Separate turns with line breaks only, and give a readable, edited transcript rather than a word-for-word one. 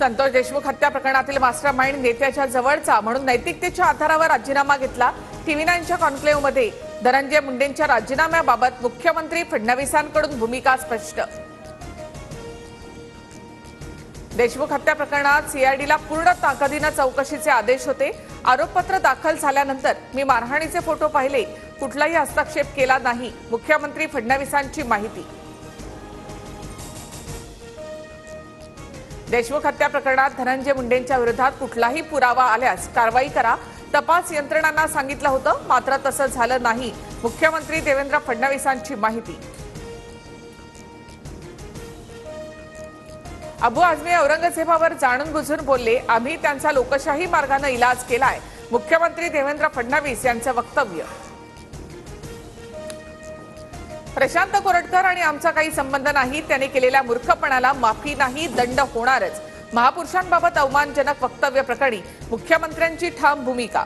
संतोष देशमुख हत्या प्रकरणातील मास्टरमाइंड नेत्याच्या जवळचा म्हणून नैतिकतेच्या आधारावर राजीनामा घेतला। TV9च्या कॉन्क्लेव्हमध्ये धनंजय मुंडेंच्या राजीनाम्याबाबत मुख्यमंत्री फडणवीसांकडून भूमिका स्पष्ट। देशमुख हत्या प्रकरणात CIDला पूर्ण ताकदीने चौकशीचे आदेश होते। आरोपपत्र दाखल झाल्यानंतर मी मारहाणीचे फोटो पाहिले, कुठलाही हस्तक्षेप केला नाही, मुख्यमंत्री फडणवीसांची माहिती। देशमुख हत्या प्रकरणात धनंजय मुंडेंच्या विरोधात कुठलाही पुरावा आल्यास कारवाई करा, तपास यंत्रणांना सांगितलं होतं, मात्र तसं झालं नाही, मुख्यमंत्री देवेंद्र फडणवीसांची माहिती। अबू आझमी औरंगजेबावर जाणून बुजून बोलले, आम्ही त्यांचा लोकशाही मार्गाने इलाज केलाय, मुख्यमंत्री देवेंद्र फडणवीस यांचं वक्तव्य। प्रशांत कोरटकर आणि आमचा काही संबंध नाही, त्याने केलेल्या मूर्खपणाला माफी नाही, दंड होणारच। महापुरुषांबाबत अवमानजनक वक्तव्य प्रकरणी मुख्यमंत्र्यांची ठाम भूमिका।